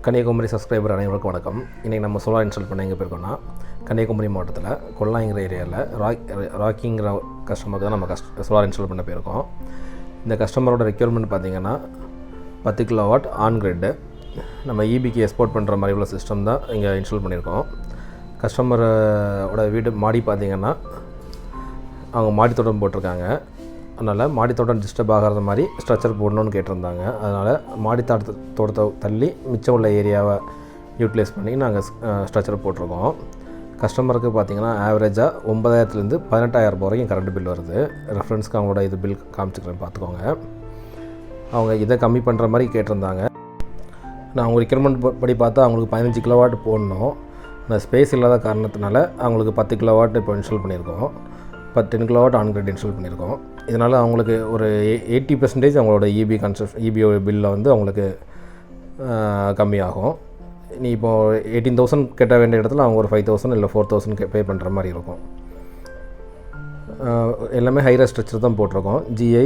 Kanyakumari subscriber அனைவருக்கும் வணக்கம். இன்றைக்கி நம்ம சோலார் இன்ஸ்டால் பண்ண எங்கே போயிருக்கோம்னா, கன்னியாகுமரி மாவட்டத்தில் கொல்லாங்கிற ஏரியாவில் ராக்கிங்கிற கஸ்டமருக்கு தான் நம்ம சோலார் இன்ஸ்டால் பண்ண போயிருக்கோம். இந்த கஸ்டமரோட ரெக்யர்மெண்ட் பார்த்திங்கன்னா 10 கிலோவாட் ஆன்கிரிட் நம்ம இபிக்கு எக்ஸ்போர்ட் பண்ணுற மாதிரி உள்ள சிஸ்டம் தான் இங்கே இன்ஸ்டால் பண்ணியிருக்கோம். கஸ்டமரோட வீடு மாடி பார்த்திங்கன்னா அவங்க மாடி தோட்டம் போட்டிருக்காங்க. அதனால் மாடி தோட்டம் டிஸ்டர்ப் ஆகாத மாதிரி ஸ்ட்ரக்சர் போடணும்னு கேட்டிருந்தாங்க. அதனால் மாடி தோட்டத்தை தள்ளி மிச்சம் உள்ள ஏரியாவை யூட்டிலைஸ் பண்ணி நாங்கள் ஸ்ட்ரக்சர் போட்டிருக்கோம். கஸ்டமருக்கு பார்த்திங்கன்னா ஆவரேஜாக 9,000 18,000 வரைக்கும் கரண்ட் பில் வருது. ரெஃபரன்ஸ்க்கு அவங்களோட இது பில் காமிச்சிக்கிறேன், பார்த்துக்கோங்க. அவங்க இதை கம்மி பண்ணுற மாதிரி கேட்டிருந்தாங்க. நான் அவங்க ரெக்யர்மெண்ட் படி பார்த்தா அவங்களுக்கு 15 கிலோவாட் போடணும். நான் ஸ்பேஸ் இல்லாத காரணத்தினால அவங்களுக்கு 10 கிலோவாட் இப்போ இன்ஸ்டால் பண்ணியிருக்கோம். 10 கிலோவாட் ஆன்கிரிட் இன்ஸ்டால் பண்ணியிருக்கோம். இதனால் அவங்களுக்கு ஒரு 80% அவங்களோட இபி பில்லில் வந்து அவங்களுக்கு கம்மியாகும். நீ இப்போது 18,000 கட்ட வேண்டிய இடத்துல அவங்க ஒரு 5,000 இல்லை 4,000 பே பண்ணுற மாதிரி இருக்கும். எல்லாமே ஹைரஸ் ஸ்ட்ரக்சர் தான் போட்டிருக்கோம். ஜிஐ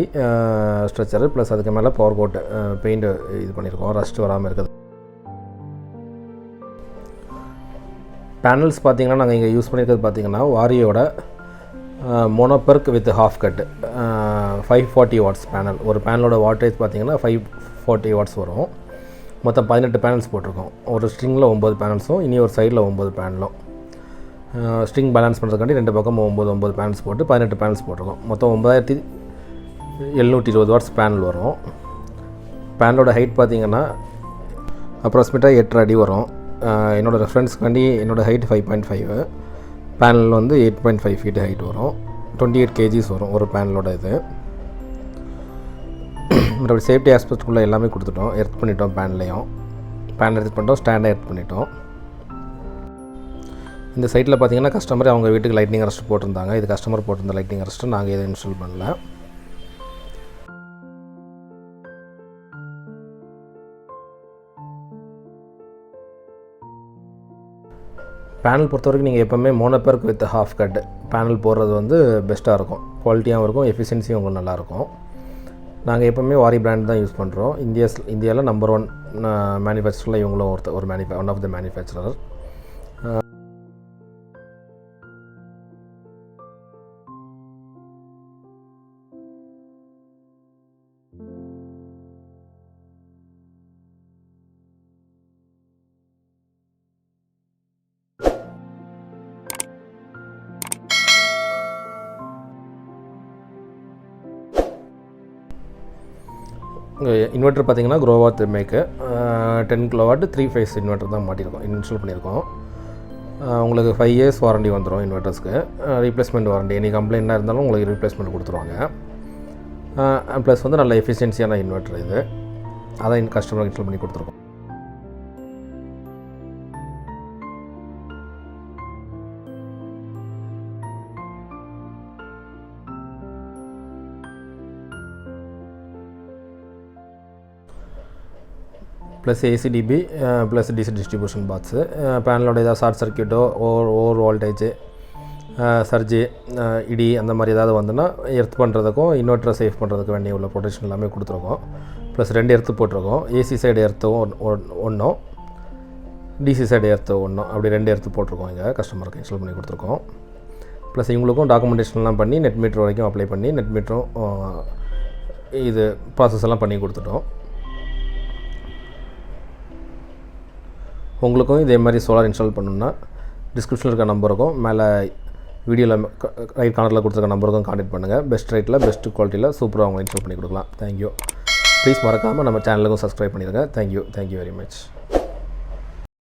ஸ்ட்ரக்சரு ப்ளஸ் அதுக்கு மேலே பவர் கோட் பெயிண்ட் இது பண்ணியிருக்கோம், ரஸ்ட் வராமல் இருக்குது. பேனல்ஸ் பார்த்திங்கன்னா நாங்கள் இங்கே யூஸ் பண்ணியிருக்கிறது பார்த்திங்கன்னா வாரியோட monoperc with half cut 540 watts panel. ஒரு பேனலோட வாட்டேஜ் பார்த்திங்கன்னா 540 வாட்ஸ் வரும். மொத்தம் 18 பேனல்ஸ் போட்டிருக்கோம். ஒரு ஸ்ட்ரிங்கில் 9 பேனல்ஸும் இனி ஒரு சைடில் 9 பேனலும். ஸ்ட்ரிங் பேலன்ஸ் பண்ணுறதுக்காண்டி 2 பக்கம் 9 பேனல்ஸ் போட்டு 18 பேனல்ஸ் போட்டிருக்கோம். மொத்தம் 9,720 வாட்ஸ் பேனல் வரும். பேனலோட ஹைட் பார்த்திங்கன்னா அப்ராக்சிமேட்டாக 8 அடி வரும். என்னோடய ரெஃபரன்ஸ்க்காண்டி என்னோடய ஹைட் 5.5, பேனல் வந்து 8.5 ஃபீட் ஹைட் வரும். 28 kgs வரும் ஒரு பேனலோட இது. மற்றபடி சேஃப்டி ஆஸ்பெக்ட்குள்ளே எல்லாமே கொடுத்துட்டோம். எர்த் பண்ணிட்டோம், பேனல் எர்த் பண்ணிட்டோம், ஸ்டாண்டை எர்த் பண்ணிட்டோம். இந்த சைட்டில் பார்த்திங்கன்னா கஸ்டமர் அவங்க வீட்டுக்கு லைட்னிங் அரெஸ்ட் போட்டிருந்தாங்க. இது கஸ்டமர் போட்டிருந்த லைட்னிங் அரெஸ்ட்டு நாங்கள் எதுவும் இன்ஸ்டால் பண்ணல. பேனல் பொறுத்த வரைக்கும் நீங்கள் எப்போவுமே mono PERC with half cut panel போடுறது வந்து பெஸ்ட்டாக இருக்கும். குவாலிட்டியாகவும் இருக்கும், எஃபிஷியன்சியும் உங்களுக்கு நல்லாயிருக்கும். நாங்கள் எப்போவுமே வாரி பிராண்ட் தான் யூஸ் பண்ணுறோம். இந்தியாவில் நம்பர் 1 மேனுஃபேக்சரில் இவங்களும் one of the manufacturer. Inverter பார்த்திங்கன்னா Growatt make 10 kilowatt 3 phase inverter தான் இன்ஸ்டால் பண்ணியிருக்கோம். உங்களுக்கு 5 இயர்ஸ் வாரண்டி வந்துடும் இன்வெர்ட்டர்ஸ்க்கு. ரீப்ளேஸ்மெண்ட் வாரண்டி, எனி கம்ப்ளைண்ட்டாக இருந்தாலும் உங்களுக்கு ரீப்ளேஸ்மெண்ட் கொடுத்துருவாங்க. ப்ளஸ் வந்து நல்ல எஃபிஷியன்சியான இன்வெர்ட்டர் இது. அதான் கஸ்டமருக்கு இன்ஸ்டால் பண்ணி கொடுத்துருக்கோம். Plus ACDB plus DC distribution box. பேனலோட ஏதாவது ஷார்ட் சர்க்கியூட்டோ ஓவர் வோல்டேஜு சர்ஜி இடி அந்த மாதிரி ஏதாவது வந்துன்னா எர்த் பண்ணுறதுக்கும் இன்வெர்ட்டரை சேஃப் பண்ணுறதுக்கு வேண்டிய உள்ள ப்ரொடெக்ஷன் எல்லாமே கொடுத்துருக்கோம். ப்ளஸ் 2 எர்த்து போட்டிருக்கோம். ஏசி சைடு எர்த்தும் ஒன்றும், டிசி சைடு எர்த்து ஒன்றும், அப்படி 2 எர்த்து போட்டிருக்கோம். இங்கே கஸ்டமருக்கு இன்ஸ்டால் பண்ணி கொடுத்துருக்கோம். ப்ளஸ் இவங்களுக்கும் டாக்குமெண்டேஷன்லாம் பண்ணி நெட் மீட்டர் வரைக்கும் அப்ளை பண்ணி நெட் மீட்டரும் இது ப்ராசஸ் எல்லாம் பண்ணி கொடுத்துட்டோம். உங்களுக்கும் இதே மாதிரி சோலார் இன்ஸ்டால் பண்ணணுன்னா டிஸ்கிரிப்ஷனில் இருக்க நம்பருக்கும் மேலே வீடியோவில் ரைட் கார்னரில் கொடுத்துருக்க நம்பருக்கும் கான்டெக்ட் பண்ணுங்கள். பெஸ்ட் ரேட்டில் பெஸ்ட் குவாலிட்டியில் சூப்பராக அவங்க இன்ஸ்டால் பண்ணி கொடுக்கலாம். தேங்க்யூ. ப்ளீஸ் மறக்காமல் நம்ம சேனலுக்கும் சப்ஸ்கிரைப் பண்ணிடுங்க. Thank you very much.